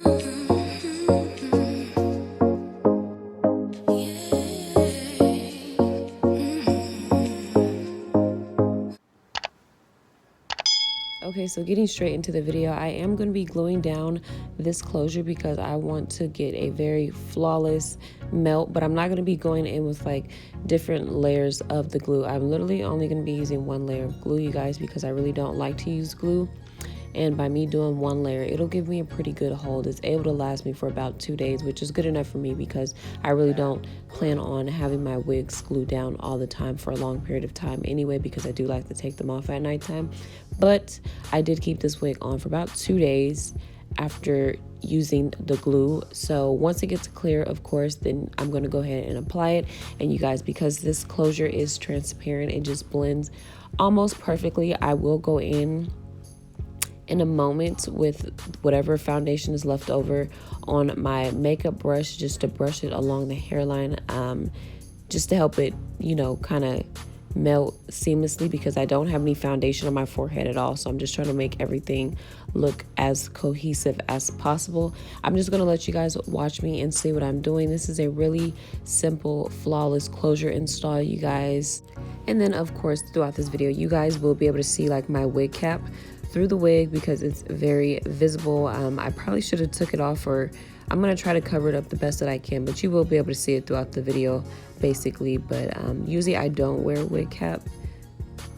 Okay, so getting straight into the video, I am going to be gluing down this closure because I want to get a very flawless melt, but I'm not going to be going in with like different layers of the glue. I'm literally only going to be using one layer of glue, you guys, because I really don't like to use glue. And by me doing one layer, it'll give me a pretty good hold. It's able to last me for about 2 days, which is good enough for me because I really don't plan on having my wigs glued down all the time for a long period of time anyway, because I do like to take them off at nighttime. But I did keep this wig on for about 2 days after using the glue. So once it gets clear, of course, then I'm going to go ahead and apply it. And you guys, because this closure is transparent, it just blends almost perfectly. I will go in a moment with whatever foundation is left over on my makeup brush just to brush it along the hairline, just to help it, you know, kind of melt seamlessly, because I don't have any foundation on my forehead at all. So I'm just trying to make everything look as cohesive as possible. I'm just going to let you guys watch me and see what I'm doing. This is a really simple, flawless closure install, you guys. And then of course, throughout this video, you guys will be able to see like my wig cap through the wig because it's very visible. I probably should have took it off, or I'm gonna try to cover it up the best that I can, but you will be able to see it throughout the video basically. But usually I don't wear a wig cap,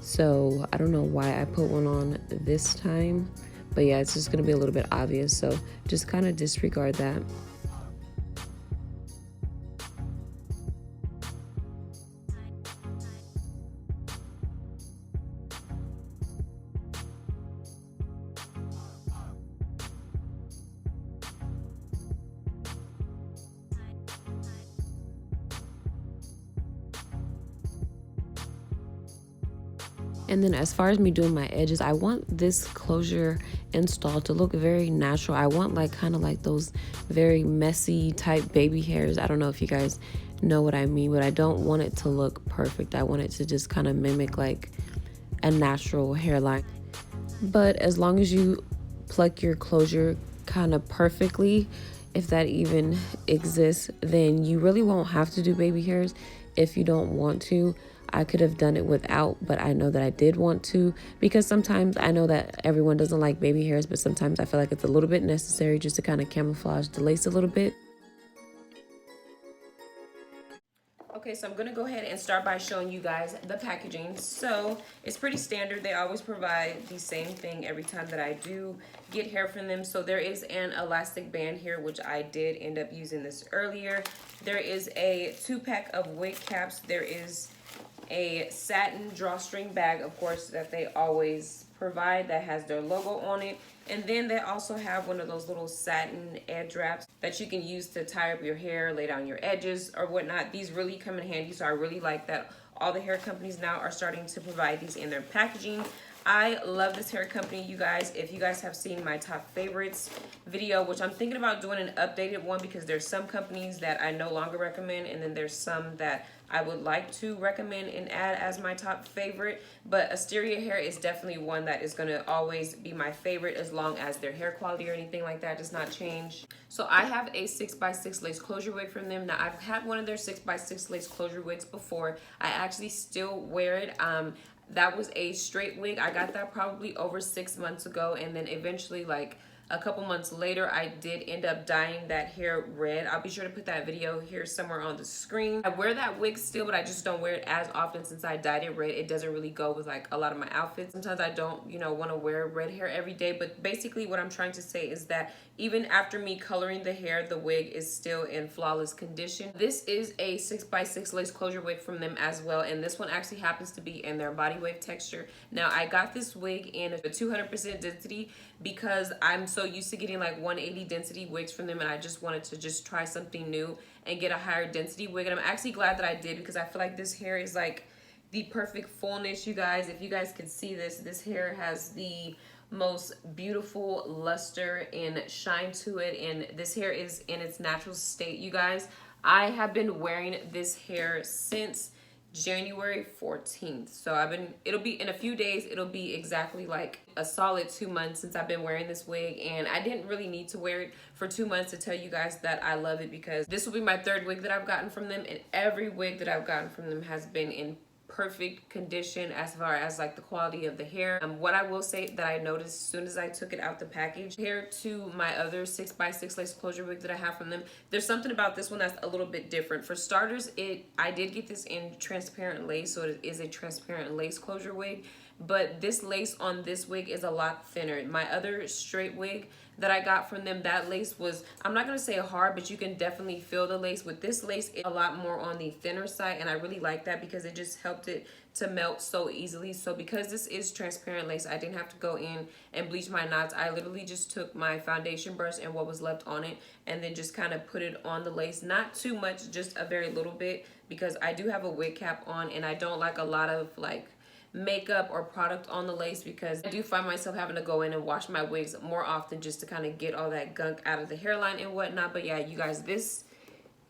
so I don't know why I put one on this time, but yeah, it's just gonna be a little bit obvious, so just kind of disregard that. And then as far as me doing my edges, I want this closure install to look very natural. I want like kind of like those very messy type baby hairs. I don't know if you guys know what I mean, but I don't want it to look perfect. I want it to just kind of mimic like a natural hairline. But as long as you pluck your closure kind of perfectly, if that even exists, then you really won't have to do baby hairs if you don't want to. I could have done it without, but I know that I did want to, because sometimes I know that everyone doesn't like baby hairs, but sometimes I feel like it's a little bit necessary just to kind of camouflage the lace a little bit. Okay, so I'm gonna go ahead and start by showing you guys the packaging. So it's pretty standard. They always provide the same thing every time that I do get hair from them. So there is an elastic band here, which I did end up using this earlier. There is a 2-pack of wig caps. There is a satin drawstring bag, of course, that they always provide that has their logo on it. And then they also have one of those little satin edge wraps that you can use to tie up your hair, lay down your edges or whatnot. These really come in handy, so I really like that all the hair companies now are starting to provide these in their packaging. I love this hair company, you guys. If you guys have seen my top favorites video, which I'm thinking about doing an updated one, because there's some companies that I no longer recommend, and then there's some that I would like to recommend and add as my top favorite. But Asteria hair is definitely one that is going to always be my favorite, as long as their hair quality or anything like that does not change. So I have a 6x6 lace closure wig from them. Now I've had one of their 6x6 lace closure wigs before. I actually still wear it. That was a straight wig. I got that probably over 6 months ago, and then eventually, like a couple months later, I did end up dyeing that hair red. I'll be sure to put that video here somewhere on the screen. I wear that wig still, but I just don't wear it as often since I dyed it red. It doesn't really go with like a lot of my outfits. Sometimes I don't, you know, want to wear red hair every day. But basically what I'm trying to say is that even after me coloring the hair, the wig is still in flawless condition. This is a 6x6 lace closure wig from them as well, and this one actually happens to be in their body wave texture. Now I got this wig in a 200% density because I'm so used to getting like 180 density wigs from them, and I just wanted to just try something new and get a higher density wig. And I'm actually glad that I did, because I feel like this hair is like the perfect fullness, you guys. If you guys could see this hair has the most beautiful luster and shine to it, and this hair is in its natural state, you guys. I have been wearing this hair since January 14th. So it'll be in a few days, it'll be exactly like a solid 2 months since I've been wearing this wig, and I didn't really need to wear it for 2 months to tell you guys that I love it, because this will be my third wig that I've gotten from them, and every wig that I've gotten from them has been in perfect condition as far as like the quality of the hair. What I will say that I noticed as soon as I took it out the package, compared to my other 6x6 lace closure wig that I have from them, there's something about this one that's a little bit different. For starters, I did get this in transparent lace, so it is a transparent lace closure wig, but this lace on this wig is a lot thinner. My other straight wig that I got from them, that lace was, I'm not gonna say hard, but you can definitely feel the lace. With this lace, it's a lot more on the thinner side, and I really like that because it just helped it to melt so easily. So because this is transparent lace, I didn't have to go in and bleach my knots. I literally just took my foundation brush and what was left on it, and then just kind of put it on the lace. Not too much, just a very little bit, because I do have a wig cap on, and I don't like a lot of like makeup or product on the lace, because I do find myself having to go in and wash my wigs more often just to kind of get all that gunk out of the hairline and whatnot. But yeah, you guys, this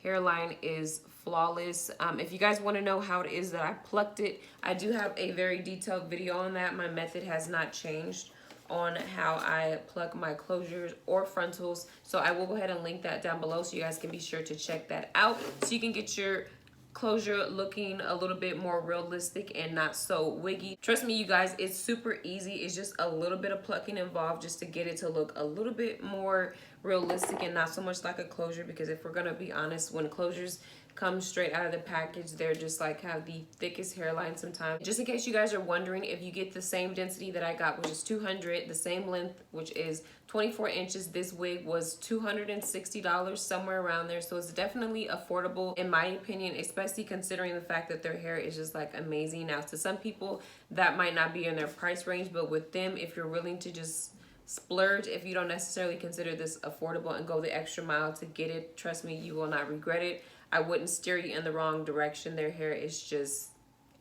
hairline is flawless. If you guys want to know how it is that I plucked it, I do have a very detailed video on that. My method has not changed on how I pluck my closures or frontals, so I will go ahead and link that down below so you guys can be sure to check that out, so you can get your closure looking a little bit more realistic and not so wiggy. Trust me, you guys, it's super easy. It's just a little bit of plucking involved just to get it to look a little bit more realistic and not so much like a closure, because if we're gonna be honest, when closures come straight out of the package, they're just like have the thickest hairline sometimes. Just in case you guys are wondering, if you get the same density that I got, which is 200, the same length, which is 24 inches, this wig was $260, somewhere around there. So it's definitely affordable in my opinion, especially considering the fact that their hair is just like amazing. Now, to some people that might not be in their price range, but with them, if you're willing to just splurge, if you don't necessarily consider this affordable and go the extra mile to get it, trust me, you will not regret it. I wouldn't steer you in the wrong direction. Their hair is just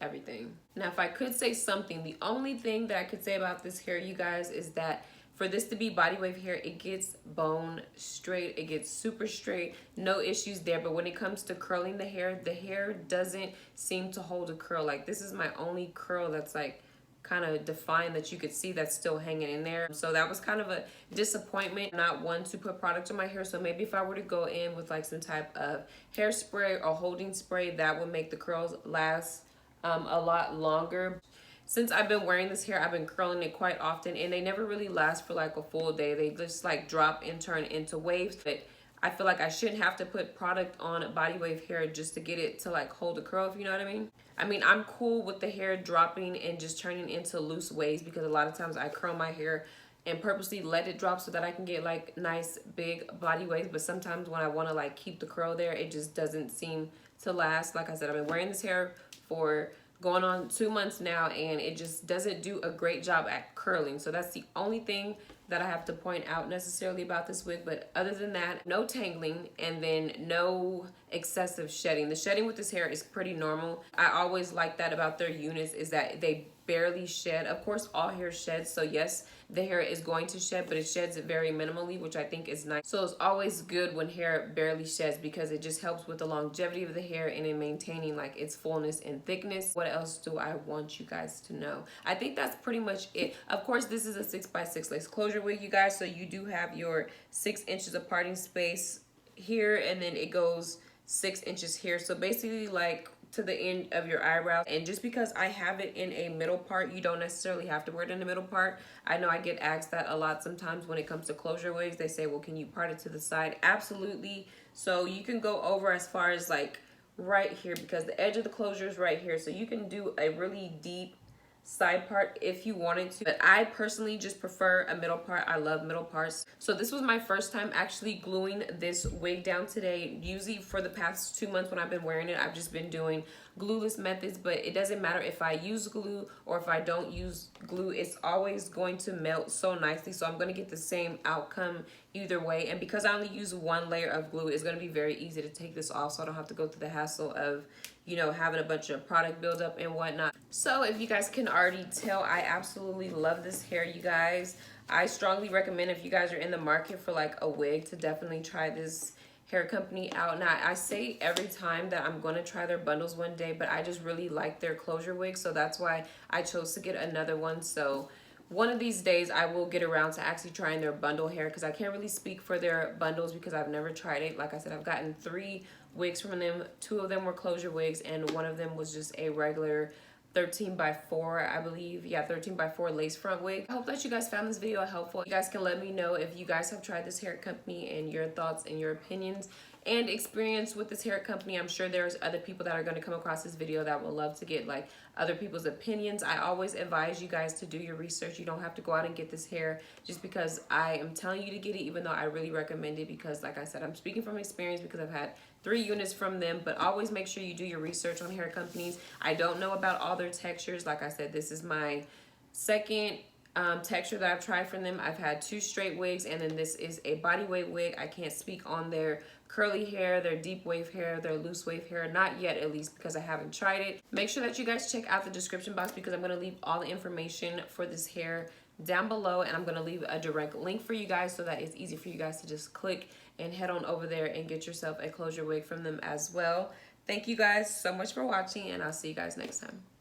everything. Now, if I could say something, the only thing that I could say about this hair, you guys, is that for this to be body wave hair, it gets bone straight. It gets super straight. No issues there. But when it comes to curling the hair doesn't seem to hold a curl. Like, this is my only curl that's like kind of defined that you could see that's still hanging in there. So that was kind of a disappointment. Not one to put product on my hair, so maybe if I were to go in with like some type of hairspray or holding spray, that would make the curls last a lot longer. Since I've been wearing this hair, I've been curling it quite often, and they never really last for like a full day. They just like drop and turn into waves. But I feel like I shouldn't have to put product on body wave hair just to get it to like hold a curl, if you know what I mean. I mean, I'm cool with the hair dropping and just turning into loose waves, because a lot of times I curl my hair and purposely let it drop so that I can get like nice big body waves. But sometimes when I want to like keep the curl there, it just doesn't seem to last. Like I said, I've been wearing this hair for going on 2 months now, and it just doesn't do a great job at curling. So that's the only thing that I have to point out necessarily about this wig. But other than that, no tangling, and then no excessive shedding. The shedding with this hair is pretty normal. I always like that about their units, is that they barely shed. Of course, all hair sheds, so yes, the hair is going to shed, but it sheds it very minimally, which I think is nice. So it's always good when hair barely sheds, because it just helps with the longevity of the hair and in maintaining like its fullness and thickness. What else do I want you guys to know? I think that's pretty much it. Of course, this is a 6x6 lace closure wig, you guys, so you do have your 6 inches of parting space here, and then it goes 6 inches here. So basically like to the end of your eyebrow. And just because I have it in a middle part, you don't necessarily have to wear it in the middle part. I know I get asked that a lot sometimes when it comes to closure wigs. They say, well, can you part it to the side? Absolutely. So you can go over as far as like right here, because the edge of the closure is right here. So you can do a really deep side part if you wanted to, but I personally just prefer a middle part. I love middle parts. So this was my first time actually gluing this wig down today. Usually for the past 2 months when I've been wearing it, I've just been doing glueless methods, but it doesn't matter if I use glue or if I don't use glue, it's always going to melt so nicely. So I'm going to get the same outcome either way. And because I only use one layer of glue, it's going to be very easy to take this off, so I don't have to go through the hassle of, you know, having a bunch of product buildup and whatnot. So if you guys can already tell, I absolutely love this hair, you guys. I strongly recommend, if you guys are in the market for like a wig, to definitely try this hair company out. Now, I say every time that I'm going to try their bundles one day, but I just really like their closure wigs, so that's why I chose to get another one. So one of these days I will get around to actually trying their bundle hair, because I can't really speak for their bundles because I've never tried it. Like I said, I've gotten 3 wigs from them. 2 of them were closure wigs, and one of them was just a regular 13x4, I believe. Yeah, 13x4 lace front wig. I hope that you guys found this video helpful. You guys can let me know if you guys have tried this hair company and your thoughts and your opinions and experience with this hair company. I'm sure there's other people that are going to come across this video that would love to get like other people's opinions. I always advise you guys to do your research. You don't have to go out and get this hair just because I am telling you to get it, even though I really recommend it, because like I said, I'm speaking from experience because I've had 3 units from them. But always make sure you do your research on hair companies. I don't know about all their textures. Like I said, this is my second texture that I've tried from them. I've had 2 straight wigs, and then this is a body weight wig. I can't speak on their curly hair, their deep wave hair, their loose wave hair, not yet, at least, because I haven't tried it. Make sure that you guys check out the description box, because I'm going to leave all the information for this hair down below, and I'm going to leave a direct link for you guys so that it's easy for you guys to just click and head on over there and get yourself a closure wig from them as well. Thank you guys so much for watching, and I'll see you guys next time.